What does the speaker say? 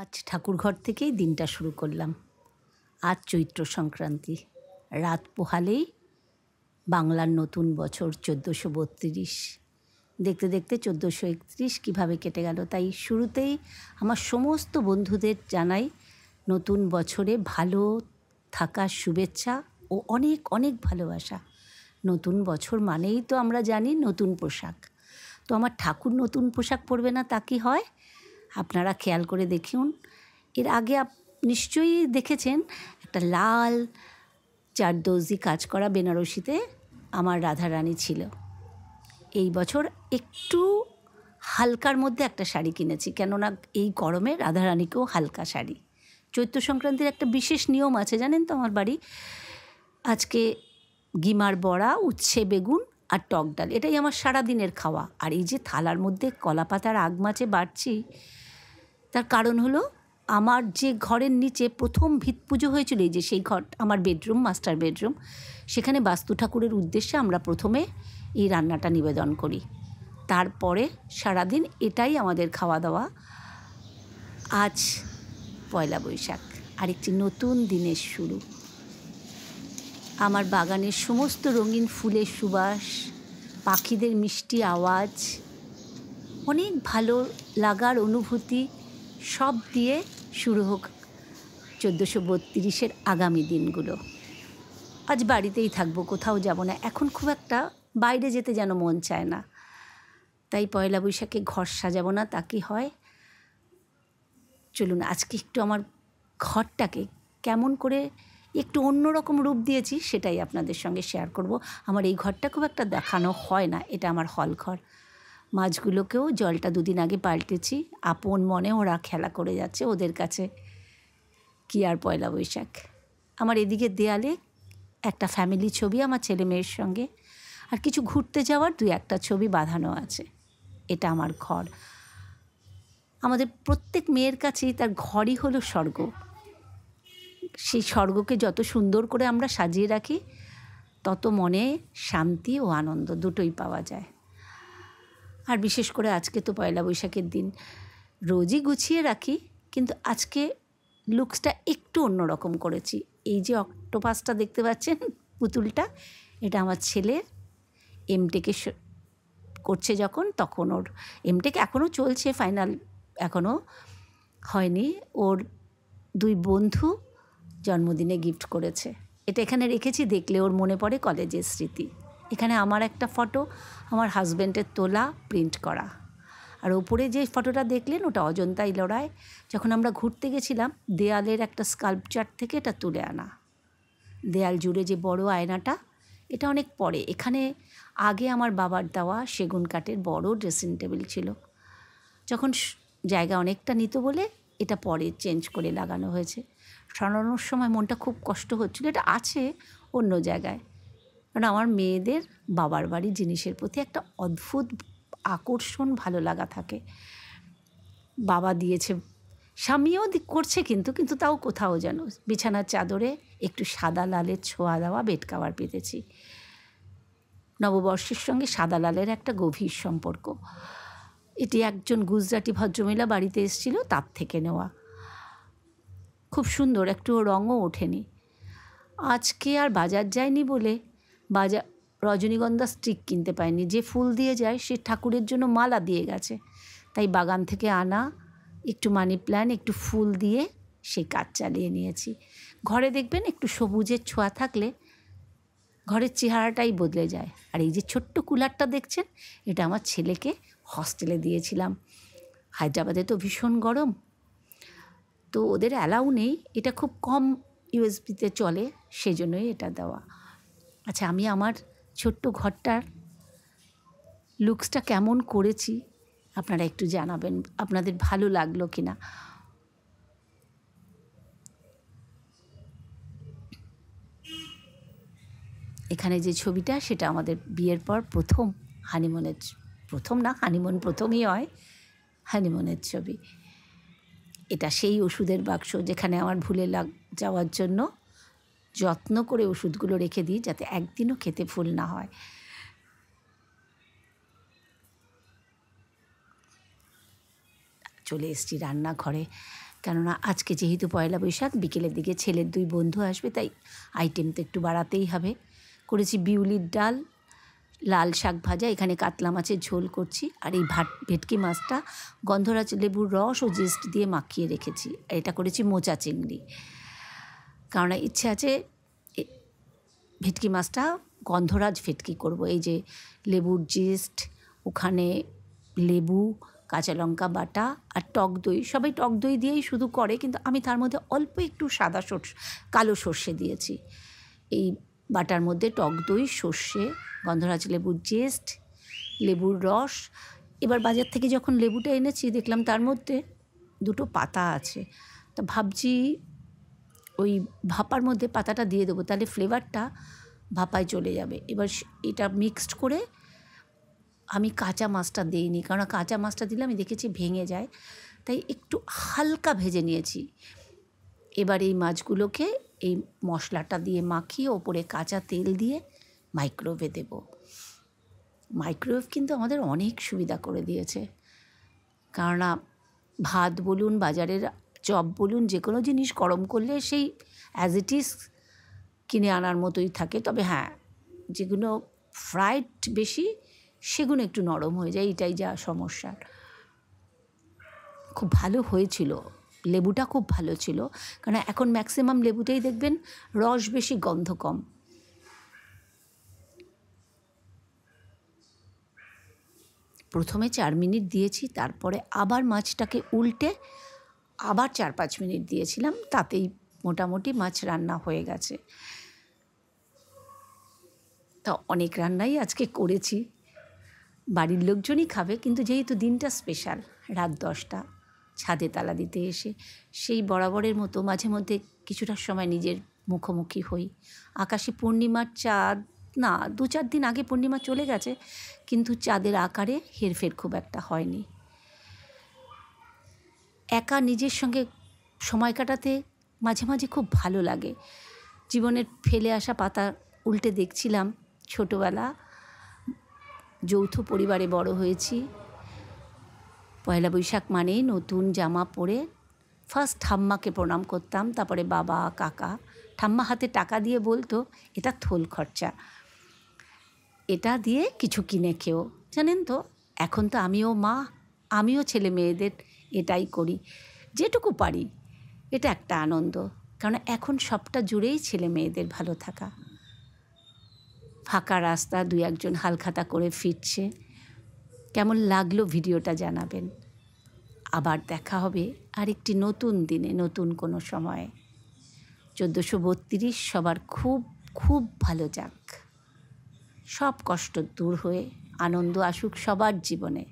আজ ঠাকুরঘর থেকেই দিনটা শুরু করলাম। আজ চৈত্র সংক্রান্তি, রাত পোহালেই বাংলার নতুন বছর 1432। দেখতে দেখতে 1431 কীভাবে কেটে গেল। তাই শুরুতেই আমার সমস্ত বন্ধুদের জানাই নতুন বছরে ভালো থাকার শুভেচ্ছা ও অনেক অনেক ভালোবাসা। নতুন বছর মানেই তো আমরা জানি নতুন পোশাক। তো আমার ঠাকুর নতুন পোশাক পরবে না তা কি হয়? আপনারা খেয়াল করে দেখুন, এর আগে নিশ্চয়ই দেখেছেন একটা লাল চারদর্জি কাজ করা বেনারসিতে আমার রাধারানী ছিল। এই বছর একটু হালকার মধ্যে একটা শাড়ি কিনেছি, কেননা এই গরমে রাধারানীকেও হালকা শাড়ি। চৈত্র সংক্রান্তির একটা বিশেষ নিয়ম আছে জানেন তো আমার বাড়ি। আজকে গিমার বড়া, উচ্ছে বেগুন আর টক ডাল, এটাই আমার সারাদিনের খাওয়া। আর এই যে থালার মধ্যে কলা পাতার আগ মাছে বাড়ছি, তার কারণ হলো আমার যে ঘরের নিচে প্রথম ভিত পুজো হয়েছিল, এই যে সেই ঘর আমার বেডরুম, মাস্টার বেডরুম, সেখানে বাস্তু ঠাকুরের উদ্দেশ্যে আমরা প্রথমে এই রান্নাটা নিবেদন করি। তারপরে সারাদিন এটাই আমাদের খাওয়া দাওয়া। আজ পয়লা বৈশাখ, আরেকটি নতুন দিনের শুরু। আমার বাগানের সমস্ত রঙিন ফুলের সুবাস, পাখিদের মিষ্টি আওয়াজ, অনেক ভালো লাগার অনুভূতি সব দিয়ে শুরু হোক 1432-এর আগামী দিনগুলো। আজ বাড়িতেই থাকবো, কোথাও যাব না। এখন খুব একটা বাইরে যেতে যেন মন চায় না। তাই পয়লা বৈশাখে ঘর সাজাবো না তা কি হয়? চলুন আজকে একটু আমার ঘরটাকে কেমন করে একটু অন্যরকম রূপ দিয়েছি সেটাই আপনাদের সঙ্গে শেয়ার করব। আমার এই ঘরটা খুব একটা দেখানো হয় না, এটা আমার হল ঘর। মাছগুলোকেও জলটা দুদিন আগে পাল্টেছি, আপন মনে ওরা খেলা করে যাচ্ছে, ওদের কাছে কি আর পয়লা বৈশাখ। আমার এদিকে দেয়ালে একটা ফ্যামিলি ছবি আমার ছেলে মেয়ের সঙ্গে, আর কিছু ঘুরতে যাওয়ার 2-1টা ছবি বাঁধানো আছে। এটা আমার ঘর। আমাদের প্রত্যেক মেয়ের কাছেই তার ঘরই হলো স্বর্গ। সেই স্বর্গকে যত সুন্দর করে আমরা সাজিয়ে রাখি, তত মনে শান্তি ও আনন্দ দুটোই পাওয়া যায়। আর বিশেষ করে আজকে তো পয়লা বৈশাখের দিন, রোজই গুছিয়ে রাখি, কিন্তু আজকে লুকসটা একটু অন্যরকম করেছি। এই যে অক্টোপাসটা দেখতে পাচ্ছেন, পুতুলটা, এটা আমার ছেলের এমটেকে করছে যখন, তখন ওর এমটেক এখনও চলছে, ফাইনাল এখনও হয়নি। ওর 2 বন্ধু জন্মদিনে গিফট করেছে। এটা এখানে রেখেছি, দেখলে ওর মনে পড়ে কলেজের স্মৃতি। এখানে আমার একটা ফটো, আমার হাজব্যান্ডের তোলা, প্রিন্ট করা। আর ওপরে যে ফটোটা দেখলেন ওটা অজন্তা ইলোরায় যখন আমরা ঘুরতে গেছিলাম, দেয়ালের একটা স্কাল্পচার থেকে এটা তুলে আনা। দেয়াল জুড়ে যে বড় আয়নাটা, এটা অনেক পরে। এখানে আগে আমার বাবার দেওয়া সেগুন কাঠের বড় ড্রেসিং টেবিল ছিল, যখন জায়গা অনেকটা নিত বলে এটা পরে চেঞ্জ করে লাগানো হয়েছে। সরানোর সময় মনটা খুব কষ্ট হচ্ছিল, এটা আছে অন্য জায়গায়। কারণ আমার মেয়েদের বাবার বাড়ির জিনিসের প্রতি একটা অদ্ভুত আকর্ষণ, ভালো লাগা থাকে। বাবা দিয়েছে, স্বামীও করছে, কিন্তু তাও কোথাও যেন। বিছানার চাদরে একটু সাদা লালের ছোঁয়া দেওয়া বেড কাভার পেতেছি। নববর্ষের সঙ্গে সাদা লালের একটা গভীর সম্পর্ক। এটি একজন গুজরাটি ভদ্রমহিলা বাড়িতে এসেছিল, তার থেকে নেওয়া। খুব সুন্দর, একটু রঙও ওঠেনি। আজকে আর বাজার যায়নি বলে রজনীগন্ধা স্টিক কিনতে পাইনি। যে ফুল দিয়ে যায় সে ঠাকুরের জন্য মালা দিয়ে গেছে, তাই বাগান থেকে আনা একটু মানি প্ল্যান্ট, একটু ফুল দিয়ে সেই কাজ চালিয়ে নিয়েছি। ঘরে দেখবেন একটু সবুজের ছোঁয়া থাকলে ঘরের চেহারাটাই বদলে যায়। আর এই যে ছোট্ট কুলারটা দেখছেন, এটা আমার ছেলেকে হস্টেলে দিয়েছিলাম। হায়দ্রাবাদে তো ভীষণ গরম, তো ওদের অ্যালাউ নেই, এটা খুব কম ইউএসবিতে চলে, সেজন্যই এটা দেওয়া। আচ্ছা, আমি আমার ছোট্ট ঘরটার লুকসটা কেমন করেছি আপনারা একটু জানাবেন, আপনাদের ভালো লাগলো কি না। এখানে যে ছবিটা, সেটা আমাদের বিয়ের পর প্রথম হানিমুনের, প্রথম না, হানিমুন প্রথমই হয়, হানিমুনের ছবি। এটা সেই ওষুধের বাক্স যেখানে আমার ভুলে যাওয়ার জন্য যত্ন করে ওষুধগুলো রেখে দিই, যাতে একদিনও খেতে ভুল না হয়। চলে এসেছি রান্নাঘরে। কেননা আজকে যেহেতু পয়লা বৈশাখ, বিকেলের দিকে ছেলের 2 বন্ধু আসবে, তাই আইটেম তো একটু বাড়াতেই হবে। করেছি বিউলির ডাল, লাল শাক ভাজা, এখানে কাতলা মাছের ঝোল করছি, আর এই ভেটকি মাছটা গন্ধরাজ লেবুর রস ও জিস্ট দিয়ে মাখিয়ে রেখেছি। আর এটা করেছি মোচা চিংড়ি, কারণ ইচ্ছে আছে ভেটকি মাছটা গন্ধরাজ ভেটকি করব। এই যে লেবুর জিস্ট, ওখানে লেবু, কাঁচা লঙ্কা বাটা আর টক দই, সবাই টক দই দিয়েই শুধু করে, কিন্তু আমি তার মধ্যে অল্প একটু কালো সর্ষে দিয়েছি। এই বাটার মধ্যে টক দই, সর্ষে, গন্ধরাজ লেবুর জিস্ট, লেবুর রস। এবার বাজার থেকে যখন লেবুটা এনেছি দেখলাম তার মধ্যে 2টো পাতা আছে, তা ভাবছি ওই ভাপার মধ্যে পাতাটা দিয়ে দেবো, তাহলে ফ্লেভারটা ভাপায় চলে যাবে। এবার এটা মিক্সড করে আমি কাঁচা মাছটা দিইনি, কারণ কাঁচা মাছটা দিলে আমি দেখেছি ভেঙে যায়, তাই একটু হালকা ভেজে নিয়েছি। এবার এই মাছগুলোকে এই মশলাটা দিয়ে মাখিয়ে ওপরে কাঁচা তেল দিয়ে মাইক্রোওয়েভে দেব। মাইক্রোওয়েভ কিন্তু আমাদের অনেক সুবিধা করে দিয়েছে, কেননা ভাত বলুন, বাজারের চপ বলুন, যে কোনো জিনিস গরম করলে সেই অ্যাজ ইট ইজ কিনে আনার মতোই থাকে। তবে হ্যাঁ, যেগুলো ফ্রাইড বেশি সেগুলো একটু নরম হয়ে যায়, এটাই যা সমস্যা। খুব ভালো হয়েছিল, লেবুটা খুব ভালো ছিল, কারণ এখন ম্যাক্সিমাম লেবুতেই দেখবেন রস বেশি, গন্ধ কম। প্রথমে 4 মিনিট দিয়েছি, তারপরে আবার মাছটাকে উল্টে আবার 4-5 মিনিট দিয়েছিলাম, তাতেই মোটামুটি মাছ রান্না হয়ে গেছে। তা অনেক রান্নাই আজকে করেছি, বাড়ির লোকজনই খাবে, কিন্তু যেহেতু দিনটা স্পেশাল, রাত 10টা, ছাদে তালা দিতে এসে সেই বরাবরের মতো মাঝে মধ্যে কিছুটা সময় নিজের মুখোমুখি হই। আকাশে পূর্ণিমার চাঁদ, না 2-4 দিন আগে পূর্ণিমা চলে গেছে, কিন্তু চাঁদের আকারে হেরফের খুব একটা হয়নি। একা নিজের সঙ্গে সময় কাটাতে মাঝে মাঝে খুব ভালো লাগে। জীবনের ফেলে আসা পাতা উল্টে দেখছিলাম, ছোটোবেলা যৌথ পরিবারে বড় হয়েছি। পয়লা বৈশাখ মানেই নতুন জামা পরে ফার্স্ট ঠাম্মাকে প্রণাম করতাম, তারপরে বাবা, কাকা। ঠাম্মা হাতে টাকা দিয়ে বলতো, এটা থোল খরচা, এটা দিয়ে কিছু কিনে খেও। জানেন তো, এখন তো আমিও মা, আমিও ছেলে মেয়েদের এটাই করি, যেটুকু পারি। এটা একটা আনন্দ, কারণ এখন সবটা জুড়েই ছেলে মেয়েদের ভালো থাকা। ফাঁকা রাস্তা, 2-1জন হালখাতা করে ফিরছে। কেমন লাগলো ভিডিওটা জানাবেন। আবার দেখা হবে আরেকটি নতুন দিনে, নতুন কোনো সময়ে। 1432 সবার খুব খুব ভালো যাক, সব কষ্ট দূর হয়ে আনন্দ আসুক সবার জীবনে।